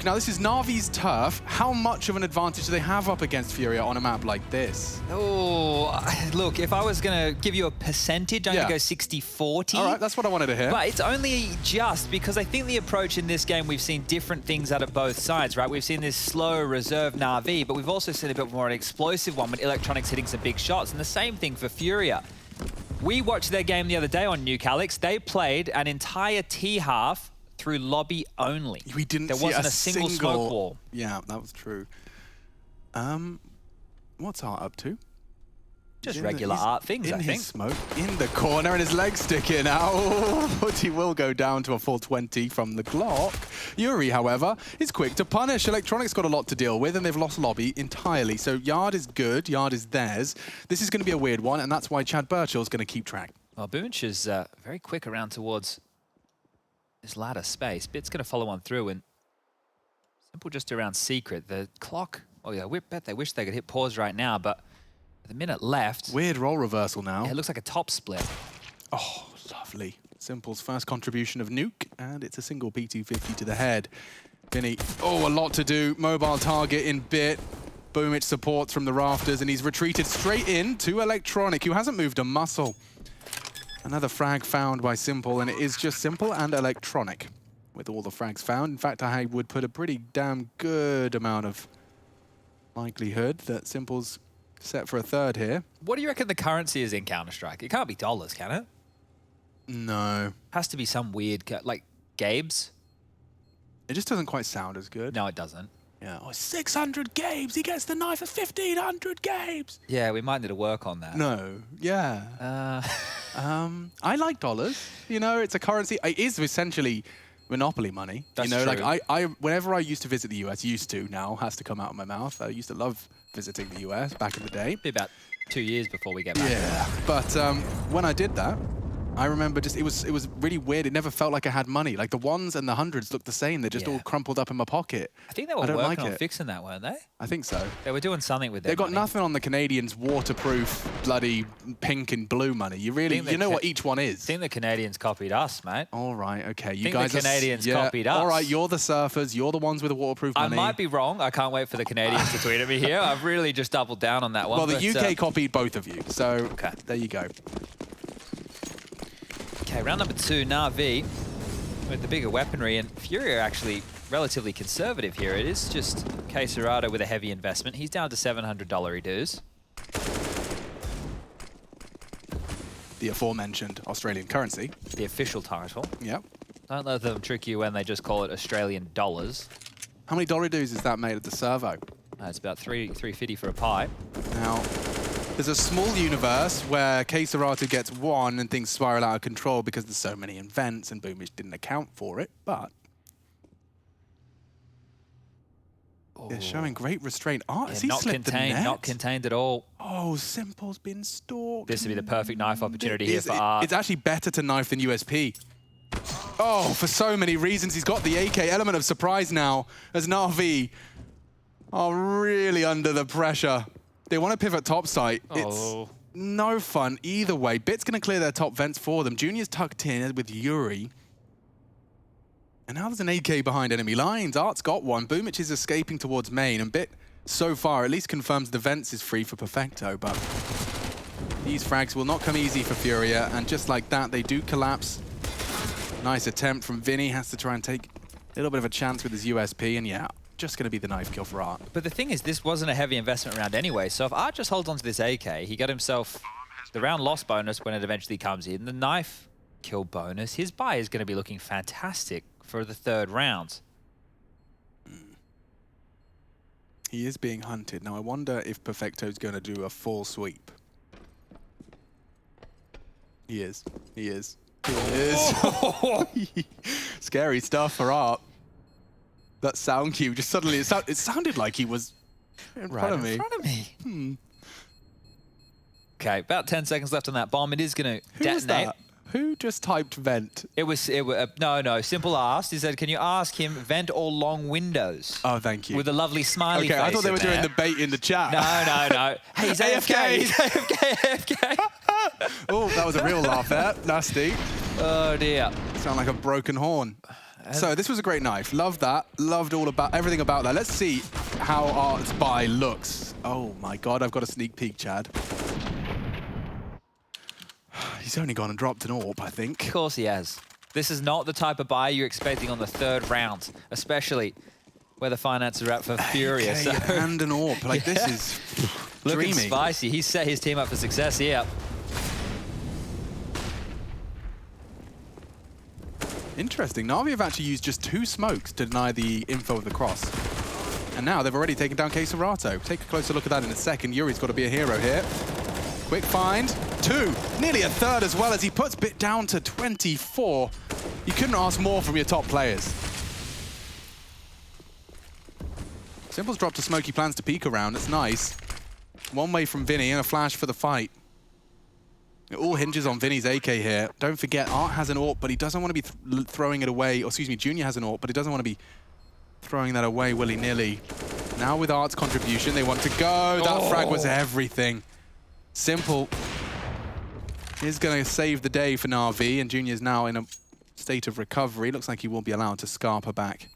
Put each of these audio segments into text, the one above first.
Now, this is Na'Vi's turf. How much of an advantage do they have up against FURIA on a map like this? Oh, look, if I was going to give you a percentage, I'm going to go 60-40. All right, that's what I wanted to hear. But it's only just because I think the approach in this game, we've seen different things out of both sides, right? We've seen this slow, reserved Na'Vi, but we've also seen a bit more an explosive one with Electronics hitting some big shots. And the same thing for FURIA. We watched their game the other day on NUKE, Alex. They played an entire T-half through lobby only. We didn't There see wasn't a single smoke wall. Yeah, that was true. What's Art up to? Just regular Art things, I think. Smoke in the corner and his legs sticking out. But he will go down to a full 20 from the Glock. Yuri, however, is quick to punish. Electronics got a lot to deal with and they've lost lobby entirely. So Yard is good, Yard is theirs. This is going to be a weird one and that's why Chad Birchall's going to keep track. Well, Boomich is very quick around towards this ladder space. Bit's going to follow on through and Simple just around Secret. The clock, oh yeah, I bet they wish they could hit pause right now, but with a minute left. Weird role reversal now. Yeah, it looks like a top split. Oh, lovely. Simple's first contribution of NUKE, and it's a single P250 to the head. Vinny, oh, a lot to do. Mobile target in Bit. Boomich supports from the rafters, and he's retreated straight in to Electronic, who hasn't moved a muscle. Another frag found by Simple, and it is just Simple and Electronic with all the frags found. In fact, I would put a pretty damn good amount of likelihood that Simple's set for a third here. What do you reckon the currency is in Counter-Strike? It can't be dollars, can it? No. Has to be some weird, like Gabe's. It just doesn't quite sound as good. No, it doesn't. Yeah. Oh, 600 Gabes. He gets the knife at 1,500 Gabes. Yeah, we might need to work on that. No. Yeah. I like dollars. You know, it's a currency. It is essentially monopoly money. That's you know, true. like whenever I used to visit the US, now has to come out of my mouth. I used to love visiting the US back in the day. Be about 2 years before we get back. Yeah. But when I did that, I remember just it was really weird. It never felt like I had money. Like the ones and the hundreds looked the same. They're just all crumpled up in my pocket. I think they were working on fixing that, weren't they? I think so. They were doing something with their They got money. nothing on the Canadians' waterproof, bloody pink and blue money. You know what each one is. I think the Canadians copied us, mate. All right, okay. You think guys the Canadians copied us. All right, you're the surfers. You're the ones with the waterproof money. I might be wrong. I can't wait for the Canadians to tweet at me here. I've really just doubled down on that one. Well, the UK copied both of you, so there you go. Okay, round number 2, Na'Vi with the bigger weaponry, and FURIA are actually relatively conservative here. It is just Queserado with a heavy investment. He's down to $700 dues. The aforementioned Australian currency. The official title. Yep. Don't let them trick you when they just call it Australian dollars. How many dollar dues is that made at the servo? It's about $3.50 for a pipe. Now, there's a small universe where Queserado gets 1 and things spiral out of control because there's so many events and Boomich didn't account for it, but they're showing great restraint. Oh, has he slipped the net? Not contained at all. Oh, Simple's been stalked. This would be the perfect knife opportunity here for Art. It's actually better to knife than USP. Oh, for so many reasons. He's got the AK element of surprise now as Na'Vi are really under the pressure. They want to pivot topside. It's no fun either way. Bit's going to clear their top vents for them. Junior's tucked in with Yuri. And now there's an AK behind enemy lines. Art's got one. Boomich is escaping towards main. And Bit, so far, at least confirms the vents is free for Perfecto. But these frags will not come easy for FURIA. And just like that, they do collapse. Nice attempt from Vinny. Has to try and take a little bit of a chance with his USP. And yeah, just going to be the knife kill for Art. But the thing is, this wasn't a heavy investment round anyway, so if Art just holds on to this AK, he got himself the round loss bonus when it eventually comes in, the knife kill bonus. His buy is going to be looking fantastic for the 3rd round. He is being hunted. Now, I wonder if Perfecto's going to do a full sweep. He is. He is. He is. Scary stuff for Art. That sound cue just suddenly, it sounded like he was in front of me. In front of me. Okay, about 10 seconds left on that bomb. It is going to detonate. Was that? Who just typed vent? It was no. Simple asked. He said, "Can you ask him vent or long windows?" Oh, thank you. With a lovely smiley face. Okay, I thought they were doing the bait in the chat. No. Hey, he's AFK. He's AFK. Oh, that was a real laugh there. Nasty. Oh dear. Sound like a broken horn. So this was a great knife. Loved that. Loved everything about that. Let's see how Art's buy looks. Oh my god, I've got a sneak peek, Chad. He's only gone and dropped an AWP, I think. Of course he has. This is not the type of buy you're expecting on the 3rd round, especially where the finances are at for FURIA. So. And an AWP. Like, this is looking dreamy. spicy. He's set his team up for success here. Interesting. Na'Vi have actually used just 2 smokes to deny the info of the cross. And now they've already taken down Keserato. Take a closer look at that in a second. Yuri's got to be a hero here. Quick find. 2. Nearly a 3rd as well as he puts Bit down to 24. You couldn't ask more from your top players. Simple's dropped a smoke. He plans to peek around. It's nice. One way from Vinny and a flash for the fight. It all hinges on Vinny's AK here. Don't forget, Art has an AWP, but he doesn't want to be throwing it away. Or excuse me, Junior has an AWP, but he doesn't want to be throwing that away willy-nilly. Now with Art's contribution, they want to go. That frag was everything. Simple is going to save the day for Na'Vi, and Junior's now in a state of recovery. Looks like he will be allowed to scarper back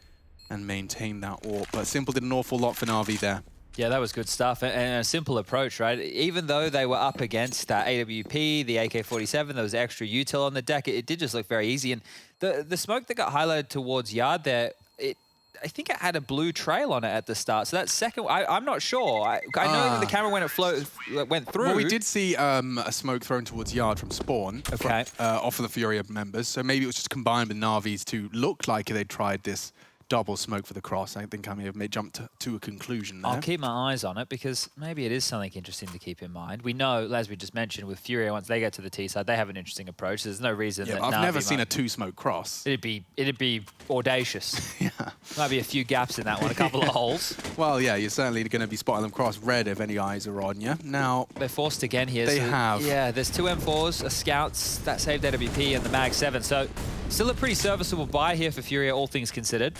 and maintain that AWP. But Simple did an awful lot for Na'Vi there. Yeah, that was good stuff, and a simple approach, right? Even though they were up against AWP, the AK-47, there was extra util on the deck, it did just look very easy. And the smoke that got highlighted towards Yard there, I think it had a blue trail on it at the start. So that second, I'm not sure. I know that the camera when it went through. Well, we did see a smoke thrown towards Yard from spawn, okay, off of the FURIA members. So maybe it was just combined with Na'Vi's to look like they tried this double smoke for the cross. I think I may have jumped to a conclusion there. I'll keep my eyes on it because maybe it is something interesting to keep in mind. We know, as we just mentioned, with FURIA, once they get to the T side, they have an interesting approach. There's no reason that I've Na'Vi never seen a 2-smoke cross. It'd be audacious. Yeah. Might be a few gaps in that one, a couple of holes. Well, yeah, you're certainly going to be spotting them cross red if any eyes are on you. Now, they're forced again here. They have. Yeah, there's 2 M4s, a Scouts, that saved AWP, and the Mag 7. So still a pretty serviceable buy here for FURIA, all things considered.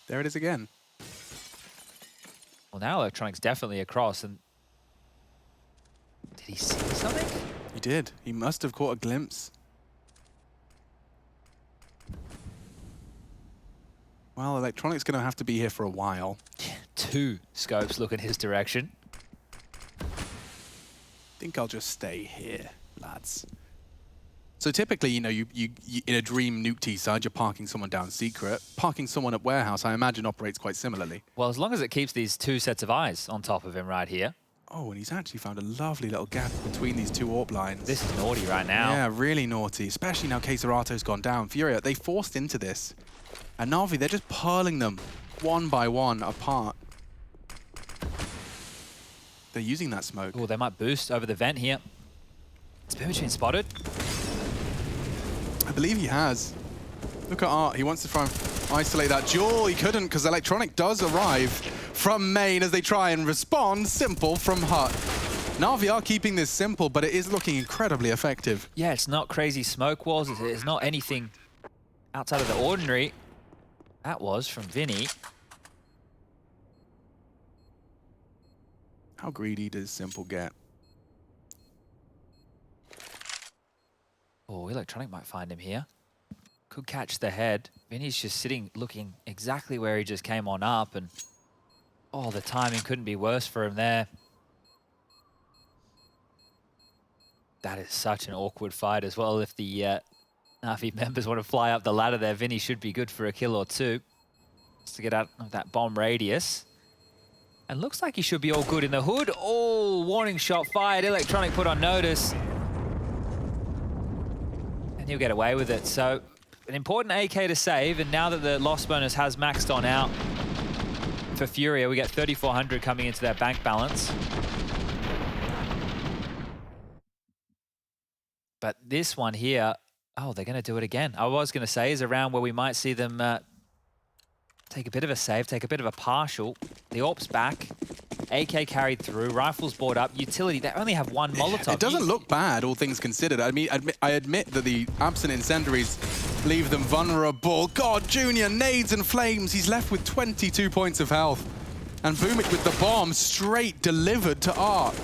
There it is again. Well, now Electronic's definitely across, and did he see something? He did. He must have caught a glimpse. Well, Electronic's going to have to be here for a while. 2 scopes look in his direction. I think I'll just stay here, lads. So typically, you know, you in a Dream Nuke T side, you're parking someone down secret. Parking someone at warehouse, I imagine, operates quite similarly. Well, as long as it keeps these 2 sets of eyes on top of him right here. Oh, and he's actually found a lovely little gap between these 2 AWP lines. This is naughty right now. Yeah, really naughty, especially now Keserato's gone down. FURIA, they forced into this. And Na'Vi, they're just purling them one by one apart. They're using that smoke. Oh, they might boost over the vent here. It's been between spotted. I believe he has. Look at Art. He wants to try and isolate that duel. He couldn't because Electronic does arrive from main as they try and respond. Simple from Hut. Na'Vi are keeping this simple, but it is looking incredibly effective. Yeah, it's not crazy smoke walls. It's not anything outside of the ordinary. That was from Vinny. How greedy does Simple get? Oh, Electronic might find him here. Could catch the head. Vinny's just sitting, looking exactly where he just came on up, and oh, the timing couldn't be worse for him there. That is such an awkward fight as well. If the Na'Vi members want to fly up the ladder there, Vinny should be good for a kill or 2. Just to get out of that bomb radius. And looks like he should be all good in the hood. Oh, warning shot fired. Electronic put on notice. And he'll get away with it. So an important AK to save, and now that the loss bonus has maxed on out for FURIA, we get 3,400 coming into their bank balance. But this one here, oh, they're going to do it again. I was going to say is around where we might see them take a bit of a save, take a bit of a partial. The AWP's back. AK carried through, rifles brought up, utility. They only have 1 Molotov. It doesn't look bad, all things considered. I mean, I admit that the absent incendiaries leave them vulnerable. God, Junior, nades and flames. He's left with 22 points of health. And Boomich with the bomb straight delivered to Art.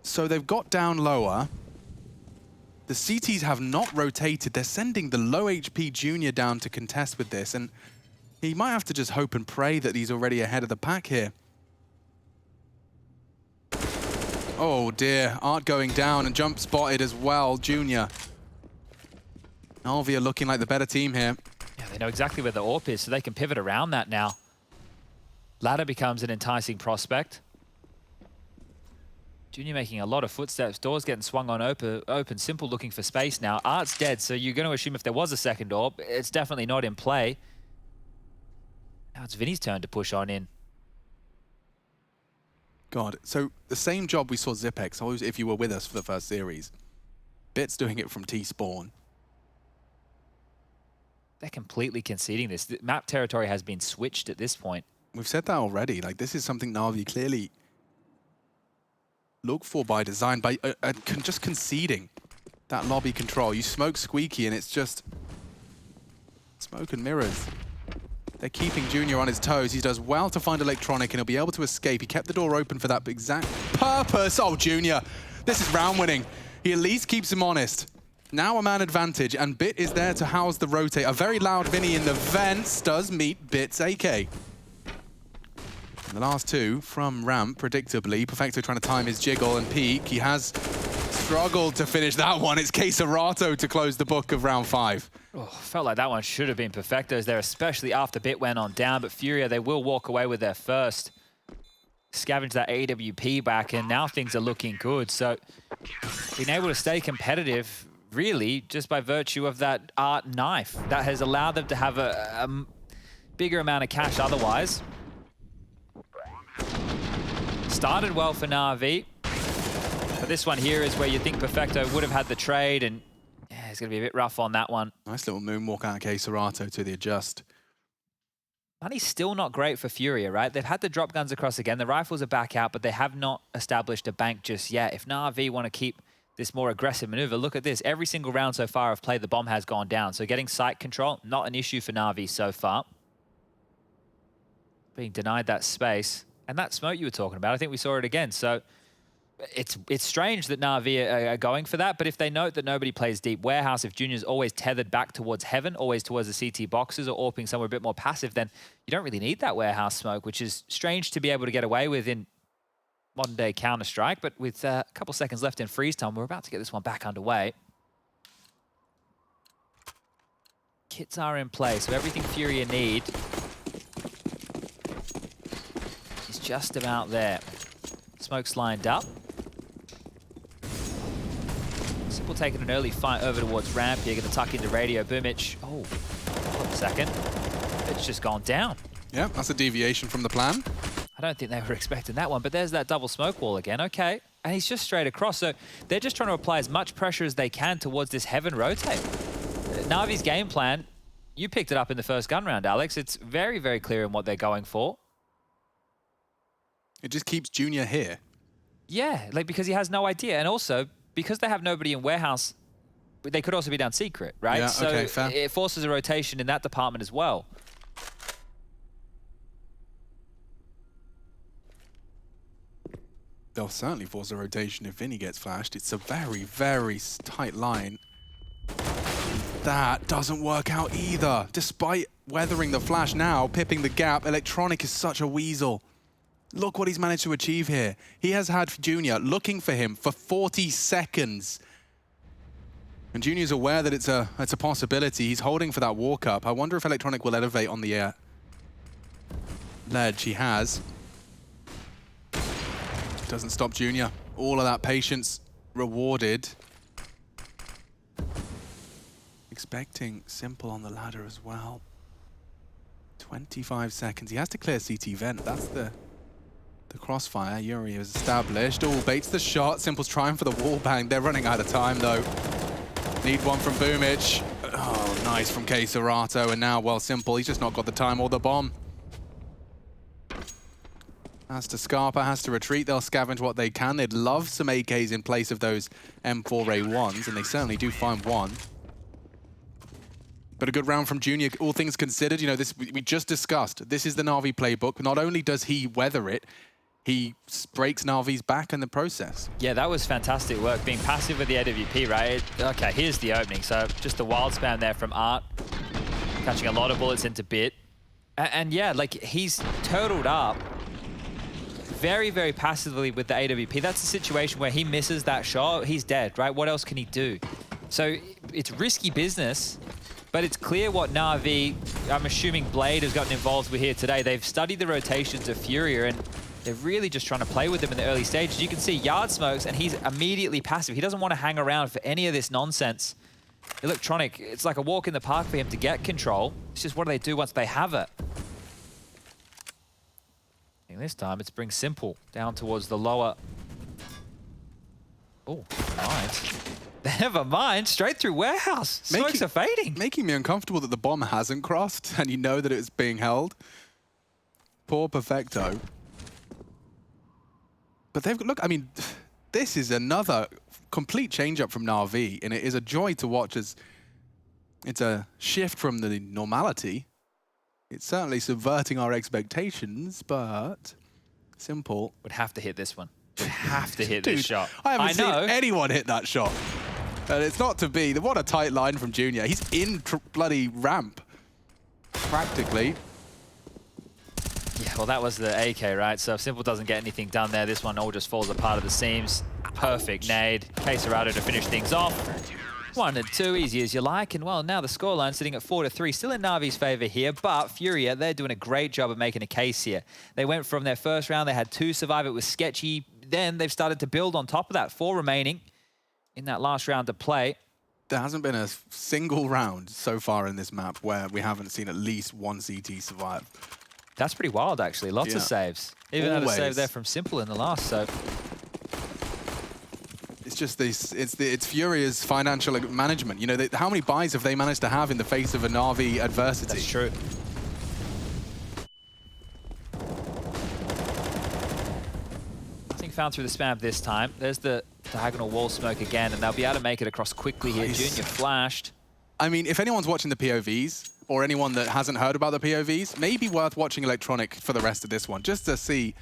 So they've got down lower. The CTs have not rotated. They're sending the low HP Junior down to contest with this, and he might have to just hope and pray that he's already ahead of the pack here. Oh dear, Art going down and jump spotted as well, Junior. Na'Vi are looking like the better team here. Yeah, they know exactly where the AWP is, so they can pivot around that now. Ladder becomes an enticing prospect. Junior making a lot of footsteps. Doors getting swung on open. Simple looking for space now. Art's dead, so you're going to assume if there was a second AWP, it's definitely not in play. Now it's Vinny's turn to push on in. God, so the same job we saw Zipex, if you were with us for the first series. Bit's doing it from T-spawn. They're completely conceding this. The map territory has been switched at this point. We've said that already. Like, this is something Na'Vi clearly look for by design, by just conceding that lobby control. You smoke Squeaky and it's just smoke and mirrors. They're keeping Junior on his toes. He does well to find Electronic and he'll be able to escape. He kept the door open for that exact purpose. Oh, Junior, this is round winning. He at least keeps him honest. Now a man advantage, and Bit is there to house the rotate. A very loud Vinny in the vents does meet Bit's AK. And the last two from ramp, predictably. Perfecto trying to time his jiggle and peek. He has struggled to finish that one. It's Queserato to close the book of round 5. Oh, felt like that one should have been Perfecto's there, especially after Bit went on down. But FURIA, they will walk away with their first. Scavenge that AWP back, and now things are looking good. So being able to stay competitive, really, just by virtue of that Art knife, that has allowed them to have a bigger amount of cash otherwise. Started well for Na'Vi. But this one here is where you think Perfecto would have had the trade, and yeah, it's going to be a bit rough on that one. Nice little moonwalk out of Queserato to the adjust. Money's still not great for FURIA, right? They've had the drop guns across again. The rifles are back out, but they have not established a bank just yet. If Na'Vi want to keep this more aggressive maneuver, look at this. Every single round so far of play, the bomb has gone down. So getting site control, not an issue for Na'Vi so far. Being denied that space. And that smoke you were talking about, I think we saw it again. So it's strange that Na'Vi are going for that, but if they note that nobody plays deep warehouse, if Junior's always tethered back towards heaven, always towards the CT boxes or AWPing somewhere a bit more passive, then you don't really need that warehouse smoke, which is strange to be able to get away with in modern day Counter-Strike. But with a couple seconds left in freeze time, we're about to get this one back underway. Kits are in place, so everything FURIA need is just about there. Smoke's lined up. Simple taking an early fight over towards ramp here, going to tuck into radio. Boomich, oh, hold on a second. It's just gone down. Yeah, that's a deviation from the plan. I don't think they were expecting that one, but there's that double smoke wall again. Okay, and he's just straight across. So they're just trying to apply as much pressure as they can towards this heaven rotate. Na'Vi's game plan, you picked it up in the first gun round, Alex. It's very, very clear in what they're going for. It just keeps Junior here. Yeah, like because he has no idea. And also, because they have nobody in warehouse, they could also be down secret, right? Yeah, so okay, fair. It forces a rotation in that department as well. They'll certainly force a rotation if Vinny gets flashed. It's a very, very tight line. That doesn't work out either. Despite weathering the flash now, pipping the gap, Electronic is such a weasel. Look what he's managed to achieve here. He has had Junior looking for him for 40 seconds. And Junior's aware that it's a possibility. He's holding for that walk up. I wonder if Electronic will elevate on the ledge. He has. Doesn't stop Junior. All of that patience rewarded. Expecting Simple on the ladder as well. 25 seconds. He has to clear CT vent. That's the crossfire. Yuri is established. Oh, baits the shot. Simple's trying for the wall bang. They're running out of time, though. Need one from Boomich. Oh, nice from Queserato. And now, well, Simple. He's just not got the time or the bomb. Has to Scarpa, has to retreat. They'll scavenge what they can. They'd love some AKs in place of those M4A1s, and they certainly do find one. But a good round from Junior, all things considered. You know, this we just discussed. This is the Na'Vi playbook. Not only does he weather it, he breaks Na'Vi's back in the process. Yeah, that was fantastic work, being passive with the AWP, right? Okay, here's the opening. So just the wild spam there from Art, catching a lot of bullets into Bit. And yeah, like he's turtled up very, very passively with the AWP. That's a situation where he misses that shot, he's dead, right? What else can he do? So it's risky business, but it's clear what Na'Vi, I'm assuming Blade has gotten involved with here today. They've studied the rotations of FURIA, and they're really just trying to play with them in the early stages. You can see Yard smokes, and he's immediately passive. He doesn't want to hang around for any of this nonsense. Electronic, it's like a walk in the park for him to get control. It's just what do they do once they have it? And this time, it's bring Simple down towards the lower. Oh, nice. Never mind, straight through warehouse. Smokes are fading. Making me uncomfortable that the bomb hasn't crossed, and you know that it's being held. Poor Perfecto. But they've look, I mean, this is another complete change-up from Na'Vi, and it is a joy to watch as it's a shift from the normality. It's certainly subverting our expectations, but Simple Would have to hit this one. Would have to hit Dude, this shot. I haven't seen anyone hit that shot. And it's not to be. What a tight line from Junior. He's in bloody ramp, practically. Yeah, well, that was the AK, right? So if Simple doesn't get anything done there, this one all just falls apart at the seams. Perfect nade. Quesarado to finish things off. 1 and 2, easy as you like. And well, now the scoreline sitting at 4-3, still in Na'Vi's favor here. But FURIA, they're doing a great job of making a case here. They went from their first round, they had 2 survive. It was sketchy. Then they've started to build on top of that. 4 remaining in that last round to play. There hasn't been a single round so far in this map where we haven't seen at least one CT survive. That's pretty wild, actually. Lots of saves. Even had a save there from Simple in the last, so. It's just this, it's Furia's financial management. You know, how many buys have they managed to have in the face of a Na'Vi adversity? That's true. Nothing found through the spam this time. There's the diagonal wall smoke again, and they'll be able to make it across quickly here. Junior flashed. I mean, if anyone's watching the POVs, or anyone that hasn't heard about the POVs, maybe worth watching Electronic for the rest of this one, just to see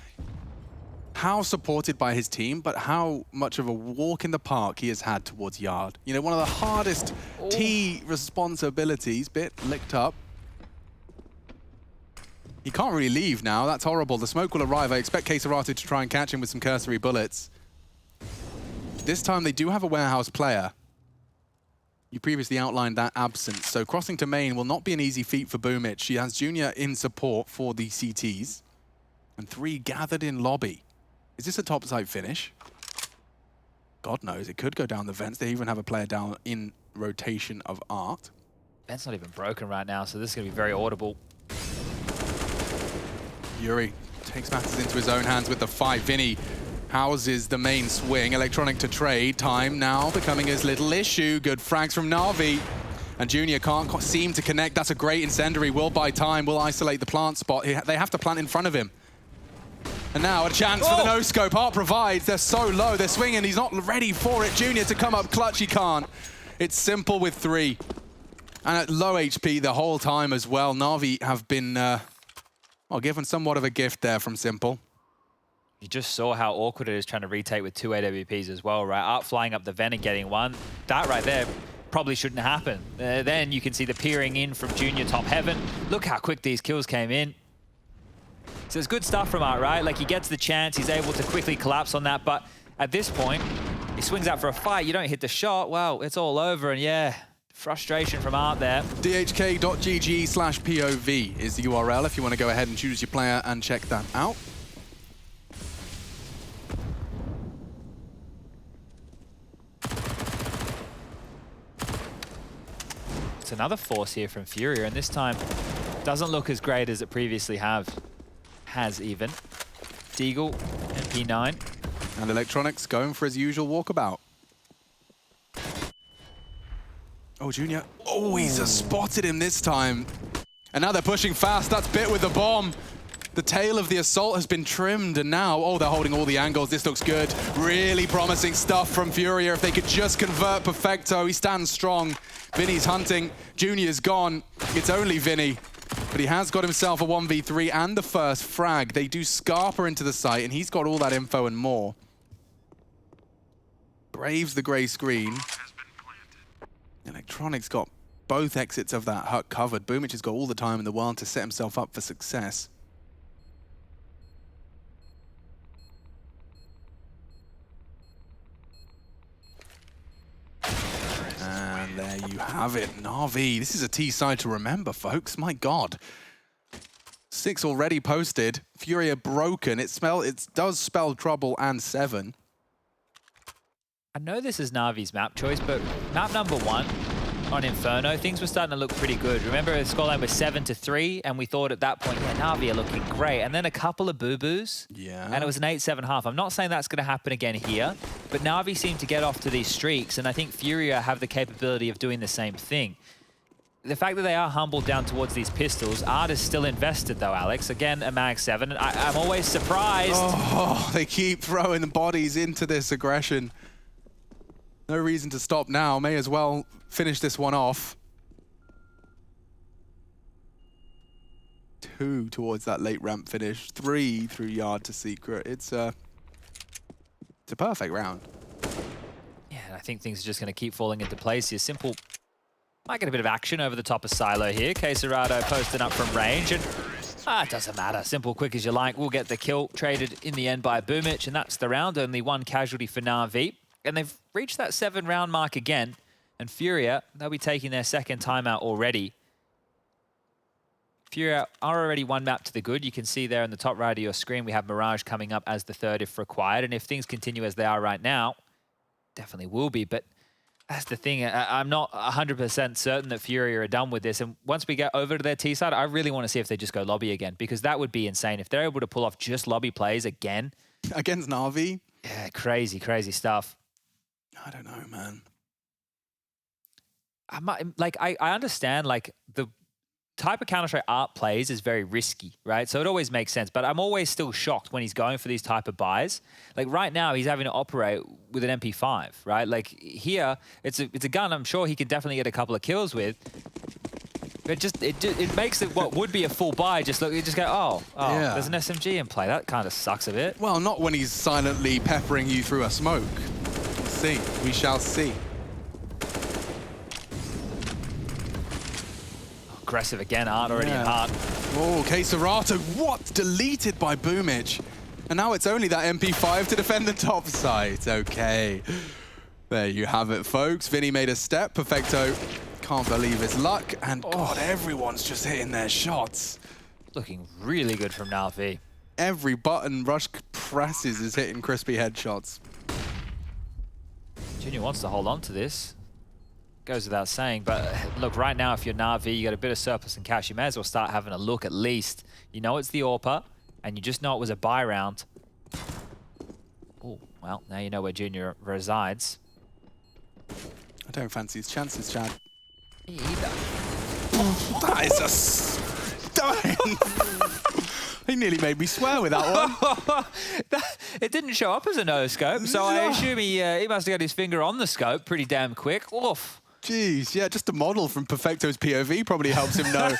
how supported by his team, but how much of a walk in the park he has had towards Yard. You know, one of the hardest T responsibilities, Bit licked up. He can't really leave now, that's horrible. The smoke will arrive. I expect Quesarado to try and catch him with some cursory bullets. This time they do have a warehouse player. You previously outlined that absence, so crossing to main will not be an easy feat for Boomich. She has Junior in support for the CTs, and 3 gathered in lobby. Is this a topside finish? God knows, it could go down the vents. They even have a player down in rotation of Art. Vent's not even broken right now, so this is going to be very audible. Yuri takes matters into his own hands with the fight. Vinny houses the main swing. Electronic to trade. Time now becoming his little issue. Good frags from Na'Vi. And Junior can't seem to connect. That's a great incendiary. Will buy time. Will isolate the plant spot. They have to plant in front of him. And now a chance for the no-scope. Art provides. They're so low. They're swinging. He's not ready for it. Junior to come up clutch. He can't. It's Simple with 3. And at low HP the whole time as well. Na'Vi have been given somewhat of a gift there from Simple. You just saw how awkward it is trying to retake with 2 AWPs as well, right? Art flying up the vent and getting 1. That right there probably shouldn't happen. Then you can see the peering in from Junior top heaven. Look how quick these kills came in. So it's good stuff from Art, right? Like he gets the chance, he's able to quickly collapse on that, but at this point, he swings out for a fight, you don't hit the shot, well, it's all over, and yeah, frustration from Art there. dhk.gg/POV is the URL if you want to go ahead and choose your player and check that out. It's another force here from FURIA, and this time doesn't look as great as it previously has even. Deagle and P9. And Electronics going for his usual walkabout. Oh, Junior. Oh, he's spotted him this time. And now they're pushing fast. That's Bit with the bomb. The tail of the assault has been trimmed, and now, they're holding all the angles. This looks good. Really promising stuff from FURIA. If they could just convert Perfecto, he stands strong. Vinny's hunting. Junior's gone. It's only Vinny. But he has got himself a 1v3 and the first frag. They do Scarper into the site, and he's got all that info and more. Braves the grey screen. Electronics got both exits of that hut covered. Boomich has got all the time in the world to set himself up for success. And there you have it, Na'Vi. This is a T side to remember, folks. My God. 6 already posted. FURIA broken. It does spell trouble and 7. I know this is Na'Vi's map choice, but map number 1 on Inferno, things were starting to look pretty good. Remember, the scoreline was 7-3, and we thought at that point, yeah, Na'Vi are looking great. And then a couple of boo-boos, and it was an 8-7 half. I'm not saying that's going to happen again here, but Na'Vi seem to get off to these streaks, and I think FURIA have the capability of doing the same thing. The fact that they are humbled down towards these pistols, Art is still invested though, Alex. Again, a mag 7, and I'm always surprised. Oh, they keep throwing the bodies into this aggression. No reason to stop now. May as well finish this one off. 2 towards that late ramp finish. 3 through yard to secret. It's a perfect round. Yeah, I think things are just going to keep falling into place here. Simple might get a bit of action over the top of Silo here. Quesarado posting up from range, and it doesn't matter. Simple, quick as you like. We'll get the kill traded in the end by Boomich, and that's the round. Only 1 casualty for Na'Vi. And they've reached that 7-round mark again. And FURIA, they'll be taking their second timeout already. FURIA are already 1 map to the good. You can see there in the top right of your screen, we have Mirage coming up as the 3rd if required. And if things continue as they are right now, definitely will be. But that's the thing. I'm not 100% certain that FURIA are done with this. And once we get over to their T side, I really want to see if they just go lobby again, because that would be insane. If they're able to pull off just lobby plays again. Against Na'Vi? Yeah, crazy, crazy stuff. I don't know, man. I understand, like, the type of Counter-Strike Art plays is very risky, right? So it always makes sense. But I'm always still shocked when he's going for these type of buys. Like, right now, he's having to operate with an MP5, right? Like, here, it's a gun I'm sure he can definitely get a couple of kills with. But it makes it what would be a full buy just look, you just go, oh, yeah, there's an SMG in play. That kind of sucks a bit. Well, not when he's silently peppering you through a smoke. See, we shall see. Aggressive again, Art already in heart. Oh, Quesarado, what? Deleted by Boomich. And now it's only that MP5 to defend the top side. Okay. There you have it, folks. Vinny made a step. Perfecto can't believe his luck. And God, everyone's just hitting their shots. Looking really good from Na'Vi. Every button Rush presses is hitting crispy headshots. Junior wants to hold on to this. Goes without saying, but look, right now, if you're Na'Vi, you got a bit of surplus in cash, you may as well start having a look at least. You know it's the AWPer, and you just know it was a buy round. Oh, well, now you know where Junior resides. I don't fancy his chances, Chad. Me either. That is a stunning. He nearly made me swear with that one. It didn't show up as a no-scope, so I assume he must have got his finger on the scope pretty damn quick. Oof. Jeez, yeah, just the model from Perfecto's POV probably helps him know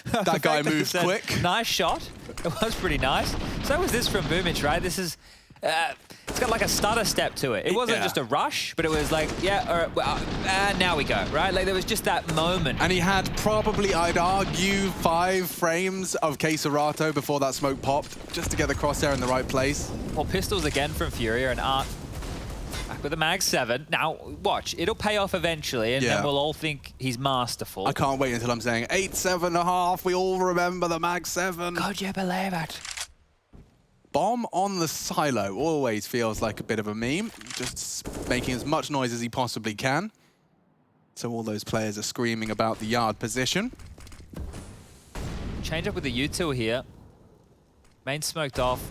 that guy moves quick. Nice shot. It was pretty nice. So was this from Boomich, right? This is... it's got like a stutter step to it. It wasn't just a rush, but it was like, now we go, right? Like there was just that moment. And he had probably, I'd argue, 5 frames of Quesarado before that smoke popped, just to get the crosshair in the right place. Well, pistols again from FURIA and Art back with a mag 7. Now, watch, it'll pay off eventually, and then we'll all think he's masterful. I can't wait until I'm saying 8-7.5. We all remember the mag 7. Could you believe it? Bomb on the silo always feels like a bit of a meme, just making as much noise as he possibly can. So all those players are screaming about the yard position. Change up with the util here. Main smoked off.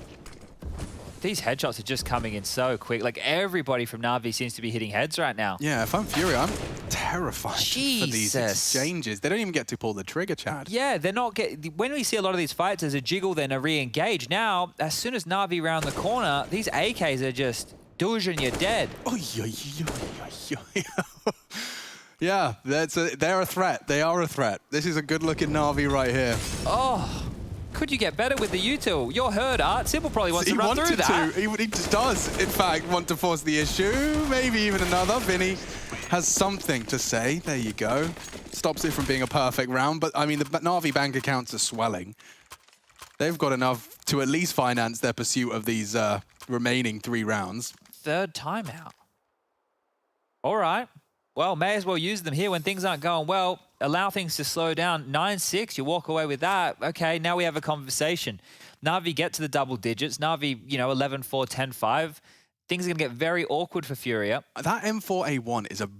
These headshots are just coming in so quick. Like everybody from Na'Vi seems to be hitting heads right now. Yeah, if I'm FURIA, I'm terrified for these exchanges. They don't even get to pull the trigger, Chad. Yeah, they're not getting... When we see a lot of these fights, there's a jiggle, then a re-engage. Now, as soon as Na'Vi round the corner, these AKs are just douche and you're dead. Oh, Yeah, they're a threat. They are a threat. This is a good-looking Na'Vi right here. Oh, could you get better with the util? You're hurt, Art. Simple probably wants to run through that. He just does, in fact, want to force the issue. Maybe even another. Vinny has something to say. There you go. Stops it from being a perfect round. But, I mean, the Na'Vi bank accounts are swelling. They've got enough to at least finance their pursuit of these remaining 3 rounds. Third timeout. All right. Well, may as well use them here when things aren't going well. Allow things to slow down. 9-6, you walk away with that. Okay, now we have a conversation. Na'Vi get to the double digits. Na'Vi, you know, 11-4, 10-5. Things are going to get very awkward for FURIA. That M4A1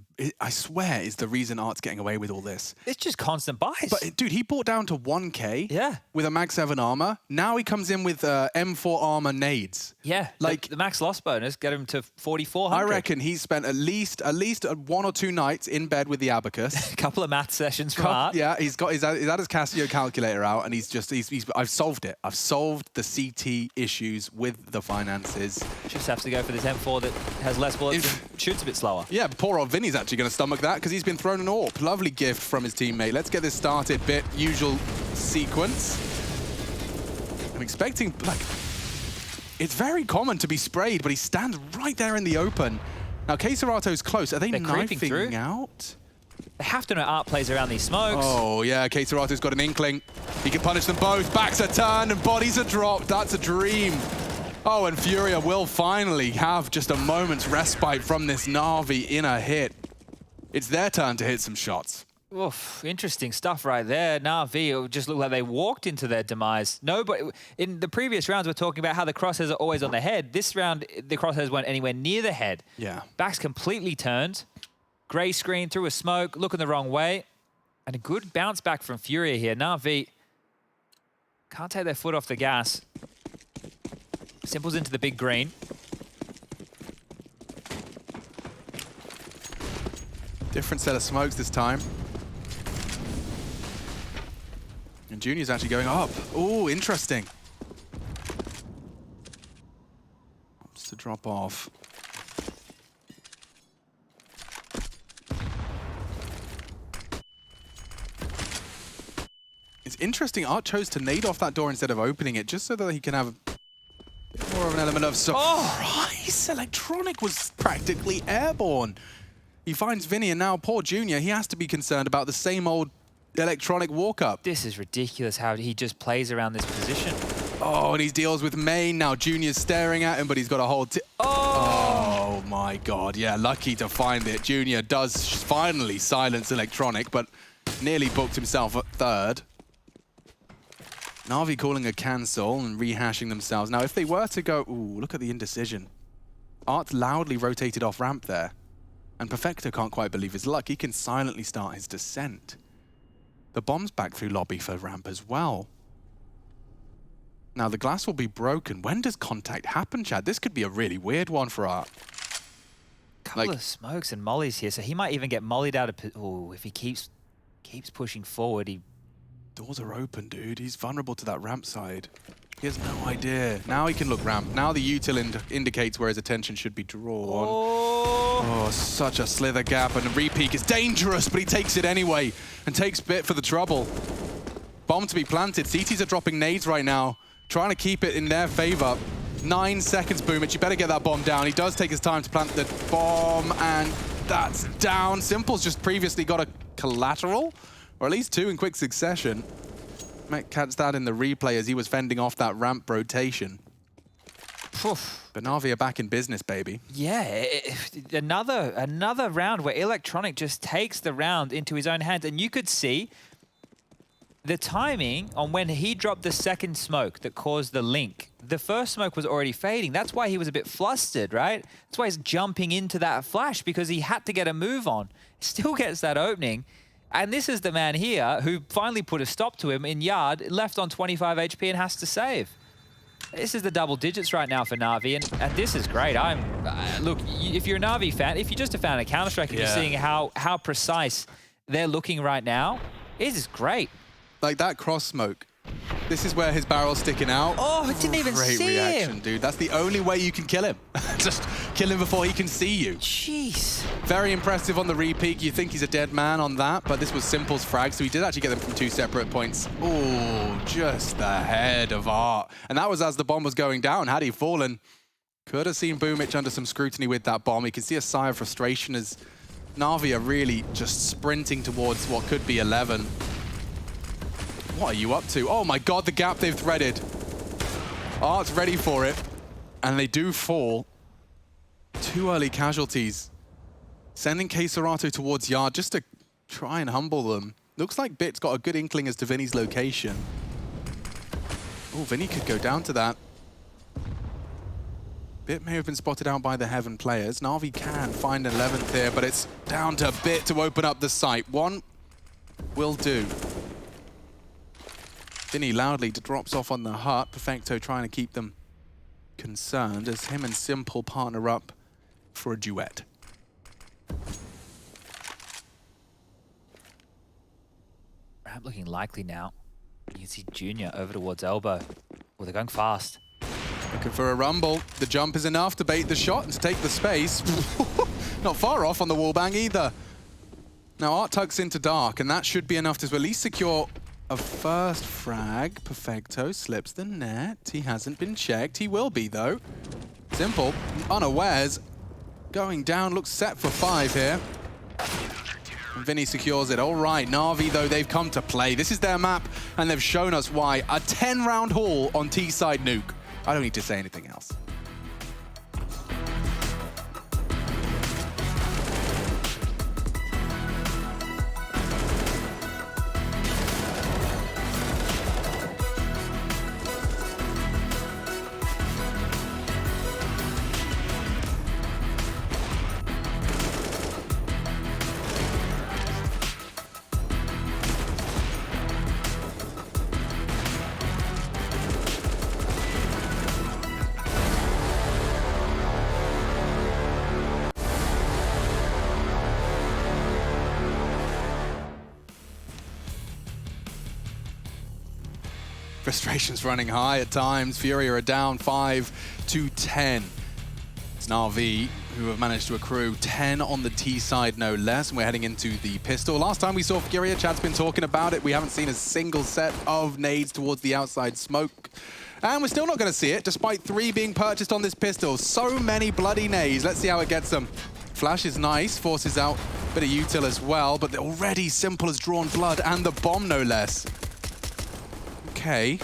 I swear, is the reason Art's getting away with all this. It's just constant buys. But, dude, he bought down to 1K with a Mag 7 armor. Now he comes in with M4 armor nades. Yeah, like the max loss bonus, get him to 4,400. I reckon he's spent at least 1 or 2 nights in bed with the abacus. A couple of math sessions from Art. Yeah, he's had his Casio calculator out, and I've solved it. I've solved the CT issues with the finances. Just have to go for this M4 that has less bullets and shoots a bit slower. Yeah, poor old Vinny's actually going to stomach that because he's been thrown an AWP. Lovely gift from his teammate. Let's get this started. Usual sequence. I'm expecting, like, it's very common to be sprayed, but he stands right there in the open. Now, Keserato's close. Are they knifing out? They have to know Art plays around these smokes. Oh, yeah, Keserato's got an inkling. He can punish them both. Backs are turned and bodies are dropped. That's a dream. Oh, and FURIA will finally have just a moment's respite from this Na'Vi in a hit. It's their turn to hit some shots. Oof, interesting stuff right there. Na'Vi just looked like they walked into their demise. No, but in the previous rounds, we're talking about how the crosshairs are always on the head. This round, the crosshairs weren't anywhere near the head. Yeah. Back's completely turned. Gray screen through a smoke, looking the wrong way. And a good bounce back from FURIA here. Na'Vi can't take their foot off the gas. Simple's into the big green. Different set of smokes this time. And Junior's actually going up. Oh, interesting. Wants to drop off. It's interesting. Art chose to nade off that door instead of opening it, just so that he can have more of an element of surprise. Electronic was practically airborne. He finds Vinny, and now poor Junior, he has to be concerned about the same old Electronic walk-up. This is ridiculous how he just plays around this position. Oh, and he deals with main. Now Junior's staring at him, but he's got a hold. Oh my God. Yeah, lucky to find it. Junior does finally silence Electronic, but nearly booked himself at third. Na'Vi calling a cancel and rehashing themselves. Now, if they were to go... Ooh, look at the indecision. Art's loudly rotated off ramp there. And Perfecto can't quite believe his luck. He can silently start his descent. The bomb's back through lobby for ramp as well. Now, the glass will be broken. When does contact happen, Chad? This could be a really weird one for Art. Couple of smokes and mollies here, so he might even get mollied out of... Oh, if he keeps pushing forward, he... Doors are open, dude. He's vulnerable to that ramp side. He has no idea. Now he can look ramp. Now the util indicates where his attention should be drawn. Oh, such a slither gap, and the re-peek is dangerous, but he takes it anyway and takes bit for the trouble. Bomb to be planted. CTs are dropping nades right now, trying to keep it in their favor. 9 seconds, Boomich. You better get that bomb down. He does take his time to plant the bomb, and that's down. Simple's just previously got a collateral, or at least 2 in quick succession. Might catch that in the replay as he was fending off that ramp rotation. But Na'Vi are back in business, baby. Yeah, another round where Electronic just takes the round into his own hands. And you could see the timing on when he dropped the second smoke that caused the link. The first smoke was already fading. That's why he was a bit flustered, right? That's why he's jumping into that flash, because he had to get a move on. Still gets that opening. And this is the man here who finally put a stop to him in yard, left on 25 HP and has to save. This is the double digits right now for Na'Vi, and this is great. Look, if you're a Na'Vi fan, if you're just a fan of Counter-Strike and you're seeing how precise they're looking right now, it is great. Like that cross smoke. This is where his barrel's sticking out. Oh, I didn't even Great see reaction, him. dude. That's the only way you can kill him. Just kill him before he can see you. Jeez. Very impressive on the re-peek. You think he's a dead man on that, but this was Simple's frag, so he did actually get them from 2 separate points. Oh, just the head of Art. And that was as the bomb was going down. Had he fallen, could have seen Boomich under some scrutiny with that bomb. You can see a sigh of frustration as Na'Vi are really just sprinting towards what could be 11. What are you up to? Oh my god, the gap they've threaded. Art's ready for it, and they do fall. 2 early casualties. Sending Queserato towards Yard just to try and humble them. Looks like Bit's got a good inkling as to Vinny's location. Oh, Vinny could go down to that. Bit may have been spotted out by the Heaven players. Na'Vi can find an 11th here, but it's down to Bit to open up the site. One will do. Vinny loudly drops off on the hut. Perfecto trying to keep them concerned as him and Simple partner up for a duet. Ramp looking likely now. You can see Junior over towards Elbow. Oh, they're going fast. Looking for a rumble. The jump is enough to bait the shot and to take the space. Not far off on the wallbang either. Now Art tucks into Dark, and that should be enough to at least secure a first frag. Perfecto slips the net. He hasn't been checked. He will be, though. Simple, unawares. Going down, looks set for 5 here. And Vinny secures it. All right, Na'Vi, though, they've come to play. This is their map, and they've shown us why. A 10-round haul on T-side nuke. I don't need to say anything else. Frustration's running high at times. FURIA are down 5-10. It's Na'Vi who have managed to accrue 10 on the T side, no less, and we're heading into the pistol. Last time we saw FURIA, Chad's been talking about it. We haven't seen a single set of nades towards the outside smoke. And we're still not going to see it, despite 3 being purchased on this pistol. So many bloody nades. Let's see how it gets them. Flash is nice, forces out a bit of util as well, but already Simple has drawn blood, and the bomb, no less. Okay,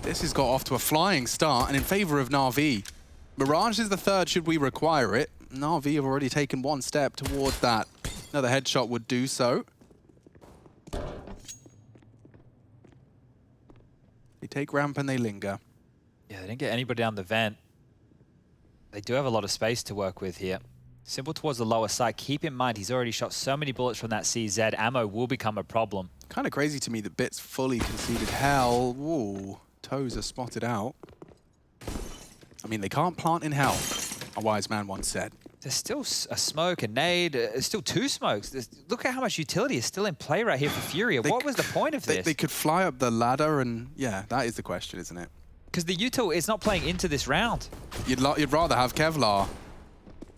this has got off to a flying start and in favor of Na'Vi. Mirage is the third should we require it. Na'Vi have already taken 1 step towards that. Another headshot would do so. They take ramp and they linger. Yeah, they didn't get anybody down the vent. They do have a lot of space to work with here. Simple towards the lower side. Keep in mind, he's already shot so many bullets from that CZ. Ammo will become a problem. Kind of crazy to me that Bit's fully conceded hell. Ooh, toes are spotted out. I mean, they can't plant in hell, a wise man once said. There's still a smoke, a nade, there's still 2 smokes. Look at how much utility is still in play right here for FURIA. What was the point of this? They could fly up the ladder and, yeah, that is the question, isn't it? Because the util is not playing into this round. You'd rather have Kevlar.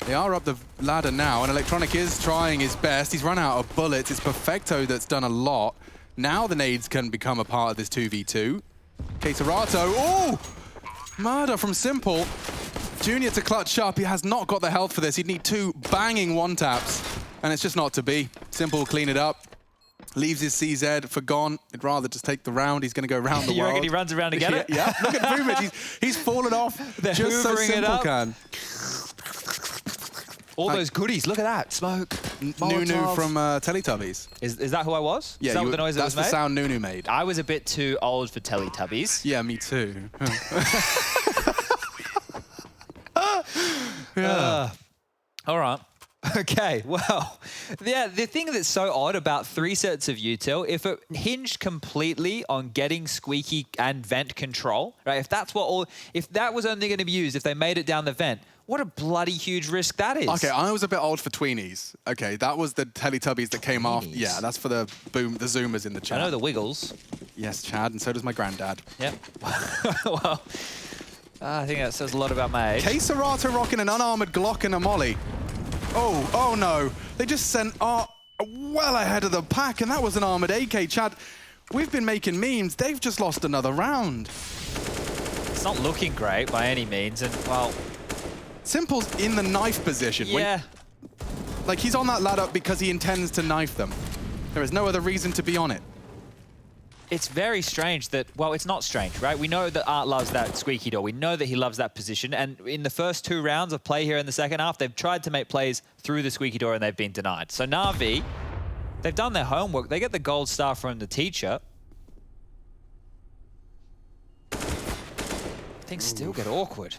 They are up the ladder now, and Electronic is trying his best. He's run out of bullets. It's Perfecto that's done a lot. Now the nades can become a part of this 2v2. Queserato, oh! Murder from Simple. Junior to clutch up. He has not got the health for this. He'd need 2 banging 1-taps, and it's just not to be. Simple will clean it up. Leaves his CZ for gone. He'd rather just take the round. He's going to go round the world. You reckon he runs around to get it? Yeah, look at Boomich. He's fallen off. They're just so hoovering it Simple up. can. All those goodies, look at that. Smoke. Nunu from Teletubbies. Is that who I was? Yeah, is that what the noise that was made? That's the sound Nunu made. I was a bit too old for Teletubbies. Yeah, me too. All right. Okay, well, yeah, the thing that's so odd about 3 sets of util, if it hinged completely on getting squeaky and vent control, right? If that was only going to be used if they made it down the vent, what a bloody huge risk that is. Okay, I was a bit old for Tweenies. Okay, that was the Teletubbies that came after. Yeah, that's for the Zoomers in the chat. I know the Wiggles. Yes, Chad, and so does my granddad. Yep. Well, I think that says a lot about my age. Serato rocking an unarmored Glock and a molly. Oh no. They just sent Art well ahead of the pack, and that was an armored AK. Chad, we've been making memes. They've just lost another round. It's not looking great by any means, and, well... Simple's in the knife position. Yeah. Like, he's on that ladder because he intends to knife them. There is no other reason to be on it. It's very strange that, well, it's not strange, right? We know that Art loves that squeaky door. We know that he loves that position. And in the first 2 rounds of play here in the second half, they've tried to make plays through the squeaky door and they've been denied. So Na'Vi, they've done their homework. They get the gold star from the teacher. Things still get awkward.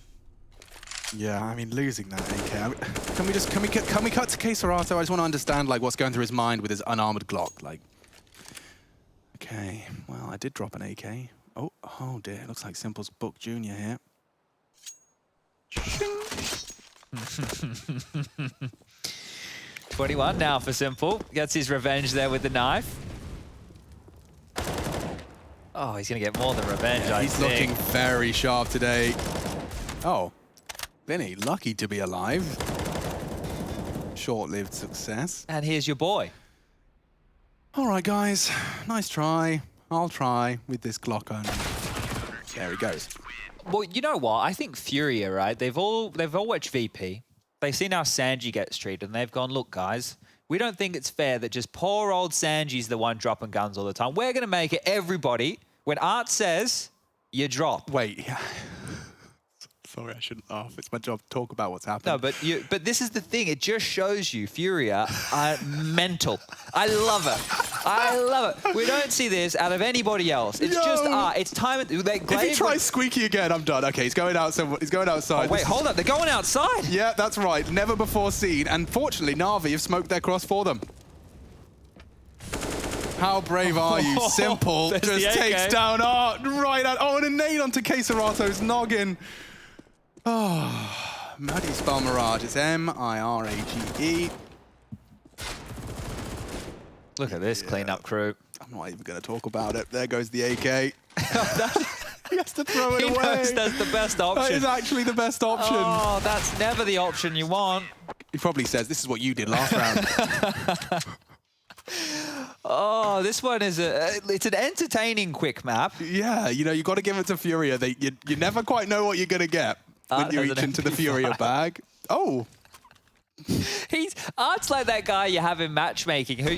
Yeah, I mean, losing that AK. Can we cut to Serato? I just want to understand, like, what's going through his mind with his unarmored Glock. Like, okay, well, I did drop an AK. Oh dear, it looks like Simple's Book Junior here. 21 now for Simple. Gets his revenge there with the knife. Oh, he's going to get more than revenge, I think. He's looking very sharp today. Oh, Vinny, lucky to be alive. Short-lived success. And here's your boy. All right, guys, nice try. I'll try with this Glock only. There he goes. Well, you know what? I think FURIA, right? They've all watched VP. They've seen how Sanji gets treated, and they've gone, look, guys, we don't think it's fair that just poor old Sanji's the one dropping guns all the time. We're going to make it everybody. When Art says, you drop. Wait. Sorry, I shouldn't laugh. It's my job to talk about what's happened. No, but this is the thing. It just shows you FURIA are mental. I love it. I love it. We don't see this out of anybody else. It's just Art. It's time. If he tries squeaky again, I'm done. Okay, he's going out. He's going outside. Oh, wait, hold up. They're going outside. Yeah, that's right. Never before seen. And fortunately, Na'Vi have smoked their cross for them. How brave are you? Simple just takes down Art right out. Oh, and a nade onto Serato's noggin. Oh, how do you spell Mirage? It's M-I-R-A-G-E. Look at this cleanup crew. I'm not even going to talk about it. There goes the AK. He has to throw it away. He knows that's the best option. That is actually the best option. Oh, that's never the option you want. He probably says, this is what you did last round. Oh, this one is it's an entertaining quick map. Yeah, you know, you got to give it to FURIA. You never quite know what you're going to get when you reach into the FURIA bag. Oh. Art's like that guy you have in matchmaking who,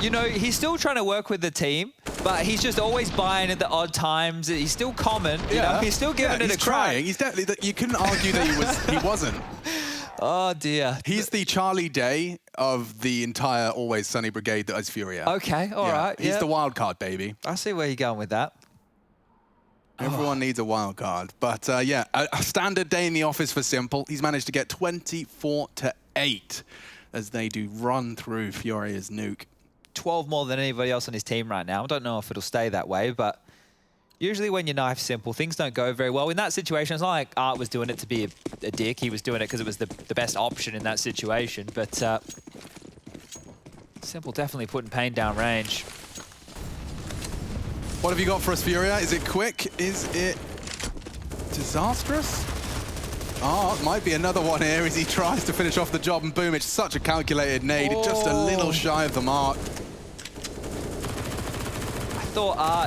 you know, he's still trying to work with the team, but he's just always buying at the odd times. He's still common, you know, he's still giving it a try. He's definitely, you couldn't argue that he wasn't. Oh, dear. He's the Charlie Day of the entire Always Sunny Brigade that is FURIA. Okay, all right. He's the wild card, baby. I see where you're going with that. Everyone needs a wild card. But, yeah, a standard day in the office for Simple. He's managed to get 24-8 as they do run through FURIA's nuke. 12 more than anybody else on his team right now. I don't know if it'll stay that way, but usually when you knife Simple, things don't go very well. In that situation, it's not like Art was doing it to be a dick. He was doing it because it was the best option in that situation. But Simple definitely putting pain down range. What have you got for us, FURIA? Is it quick? Is it disastrous? Oh, it might be another one here as he tries to finish off the job, and boom, it's such a calculated nade, just a little shy of the mark.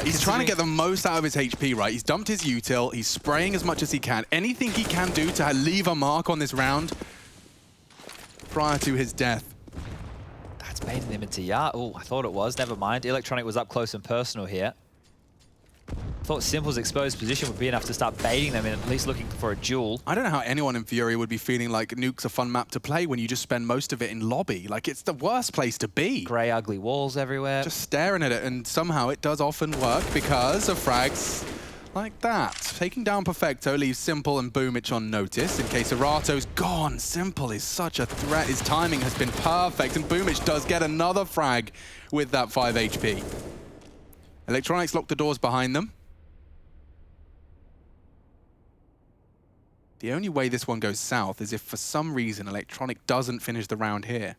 He's trying to get the most out of his HP, right? He's dumped his util, he's spraying as much as he can. Anything he can do to leave a mark on this round prior to his death. That's baiting him into yard. Oh, I thought it was. Never mind. Electronic was up close and personal here. I thought Simple's exposed position would be enough to start baiting them and at least looking for a duel. I don't know how anyone in FURIA would be feeling like Nuke's a fun map to play when you just spend most of it in lobby. Like, it's the worst place to be. Grey, ugly walls everywhere. Just staring at it, and somehow it does often work because of frags like that. Taking down Perfecto leaves Simple and Boomich on notice. In case Serato's gone, Simple is such a threat. His timing has been perfect, and Boomich does get another frag with that 5 HP. Electronics lock the doors behind them. The only way this one goes south is if for some reason Electronic doesn't finish the round here.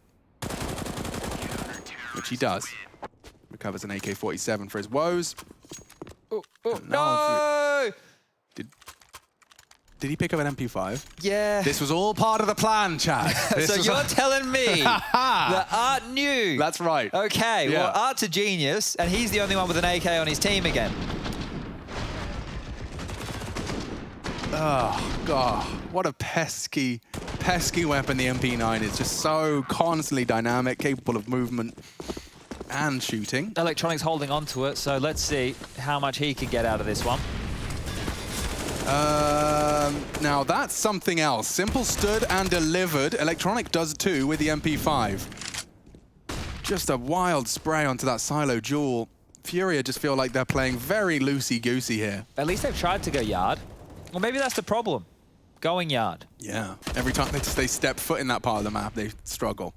Which he does. Recovers an AK-47 for his woes. No! Did he pick up an MP5? Yeah. This was all part of the plan, Chad. So you're telling me that Art knew? That's right. Okay, Yeah. well, Art's a genius, and he's the only one with an AK on his team again. Oh, God. What a pesky, pesky weapon the MP9 is. Just so constantly dynamic, capable of movement and shooting. Electronics holding on to it, so let's see how much he can get out of this one. Now that's something else. Simple stood and delivered. Electronic does too with the MP5. Just a wild spray onto that silo jewel. FURIA just feel like they're playing very loosey-goosey here. At least they've tried to go yard. Well, maybe that's the problem. Going yard. Yeah. Every time they step foot in that part of the map, they struggle.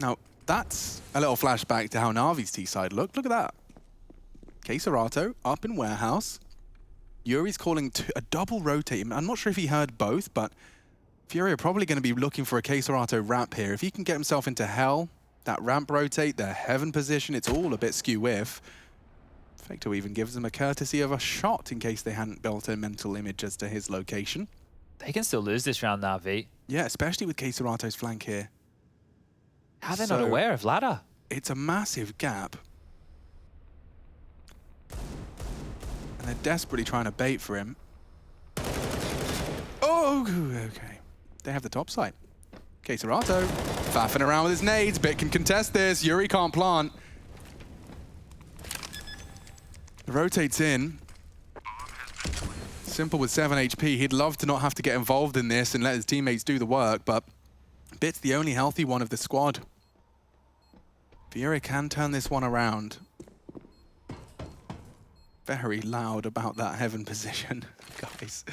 Now, that's a little flashback to how Na'Vi's T-side looked. Look at that. Queserato up in warehouse. Yuri's calling a double rotate. I'm not sure if he heard both, but FURIA are probably going to be looking for a Queserato ramp here. If he can get himself into hell, that ramp rotate, their heaven position, it's all a bit skew-whiff. Fecto even gives them a courtesy of a shot in case they hadn't built a mental image as to his location. They can still lose this round, Na'Vi. Yeah, especially with Queserato's flank here. How are they not aware of ladder? It's a massive gap. And they're desperately trying to bait for him. Oh, okay. They have the top side. Queserato faffing around with his nades. Bit can contest this. Yuri can't plant. Rotates in. Simple with 7 HP. He'd love to not have to get involved in this and let his teammates do the work, but Bit's the only healthy one of the squad. FURIA can turn this one around. Very loud about that heaven position, guys.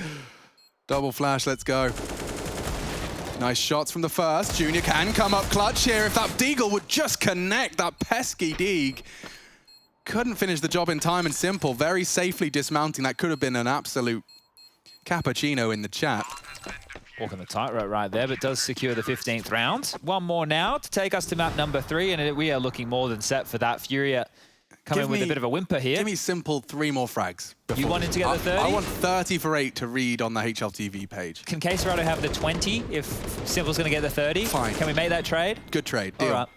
Double flash, let's go. Nice shots from the first. Junior can come up clutch here. If that Deagle would just connect, that pesky Deag. Couldn't finish the job in time, and Simple very safely dismounting. That could have been an absolute cappuccino in the chat. Walking the tightrope right there, but does secure the 15th round. One more now to take us to map number 3, and we are looking more than set for that. FURIA coming with a bit of a whimper here. Give me Simple 3 more frags. You wanted to get the 30? I want 30 for 8 to read on the HLTV page. Can Queserato have the 20 if Simple's going to get the 30? Fine. Can we make that trade? Good trade, deal. All right.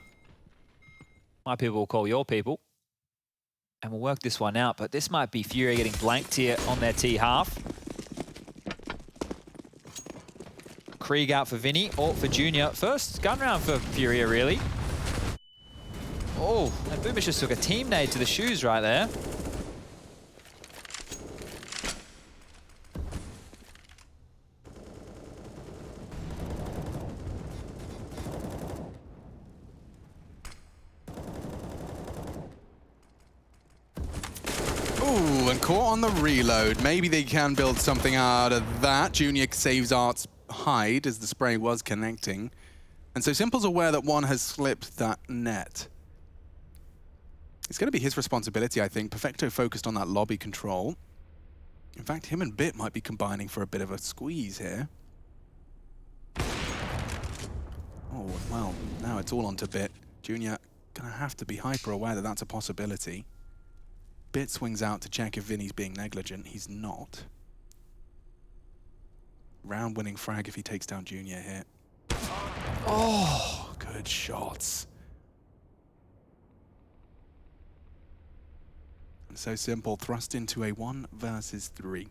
My people will call your people. And we'll work this one out, but this might be FURIA getting blanked here on their T half. Krieg out for Vinny, or for Junior. First gun round for FURIA, really. Oh, and Boomish just took a team nade to the shoes right there. Ooh, and caught on the reload. Maybe they can build something out of that. Junior saves Art's hide as the spray was connecting. And so Simple's aware that one has slipped that net. It's going to be his responsibility, I think. Perfecto focused on that lobby control. In fact, him and Bit might be combining for a bit of a squeeze here. Oh, well, now it's all onto Bit. Junior going to have to be hyper aware that that's a possibility. Bit swings out to check if Vinny's being negligent. He's not. Round-winning frag if he takes down Junior here. Oh, good shots. And so Simple thrust into a 1 versus 3.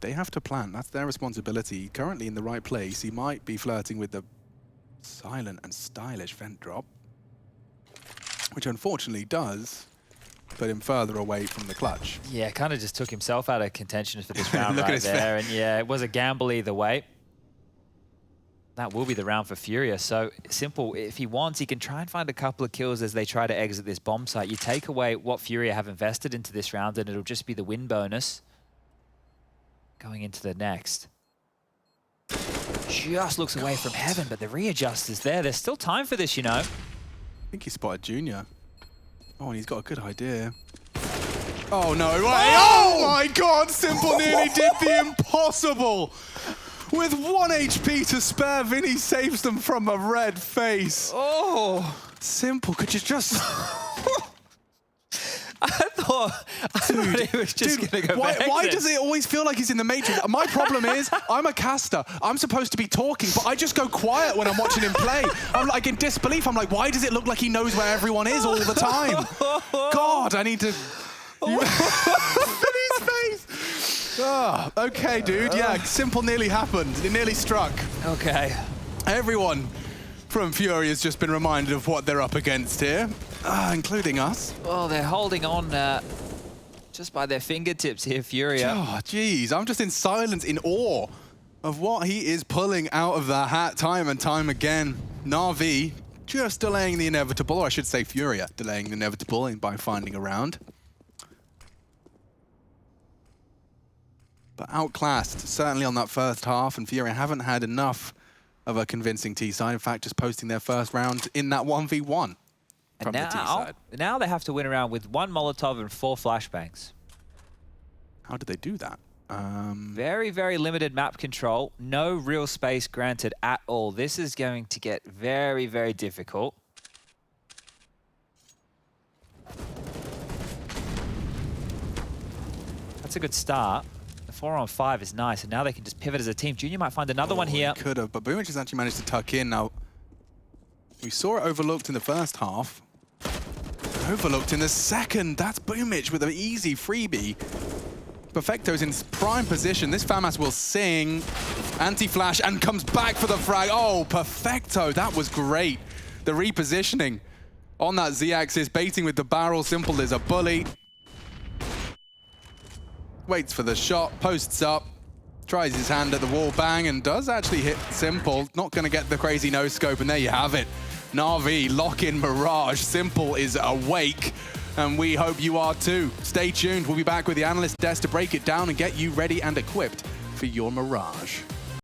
They have to plan. That's their responsibility. Currently in the right place. He might be flirting with the silent and stylish vent drop, which unfortunately does put him further away from the clutch. Yeah, kind of just took himself out of contention for this round right there. And yeah, it was a gamble either way. That will be the round for FURIA. So Simple, if he wants, he can try and find a couple of kills as they try to exit this bomb site. You take away what FURIA have invested into this round and it'll just be the win bonus going into the next. Just looks away from heaven, but the readjust is there. There's still time for this, you know. I think he spotted Junior. Oh, and he's got a good idea. Oh, no. Right. Oh, my God. Simple nearly did the impossible. With 1 HP to spare, Vinny saves them from a red face. Oh. Simple, could you just... I thought he was just going to go back. Why does it always feel like he's in the Matrix? My problem is, I'm a caster. I'm supposed to be talking, but I just go quiet when I'm watching him play. I'm like in disbelief. I'm like, why does it look like he knows where everyone is all the time? God, I need to... his face. Oh, okay, dude. Yeah, simple nearly happened. It nearly struck. Okay. Everyone from FURIA has just been reminded of what they're up against here, including us. Well, they're holding on just by their fingertips here, FURIA. Oh, geez. I'm just in silence, in awe of what he is pulling out of that hat time and time again. Na'Vi just delaying the inevitable, or I should say FURIA delaying the inevitable by finding a round. But outclassed, certainly on that first half, and FURIA haven't had enough of a convincing T-side. In fact, just posting their first round in that 1v1 from the T-side. Now they have to win a round with 1 Molotov and 4 flashbangs. How did they do that? Very, very limited map control. No real space granted at all. This is going to get very, very difficult. That's a good start. The 4-on-5 is nice, and now they can just pivot as a team. Junior might find another one here. Could have, but Boomich has actually managed to tuck in. Now, we saw it overlooked in the first half. Overlooked in the second. That's Boomich with an easy freebie. Perfecto's in prime position. This FAMAS will sing. Anti-flash and comes back for the frag. Oh, Perfecto, that was great. The repositioning on that Z-axis, baiting with the barrel. Simple is a bully. Waits for the shot, posts up, tries his hand at the wall bang, and does actually hit Simple. Not going to get the crazy no-scope, and there you have it. Na'Vi lock in Mirage. Simple is awake, and we hope you are too. Stay tuned. We'll be back with the analyst desk to break it down and get you ready and equipped for your Mirage.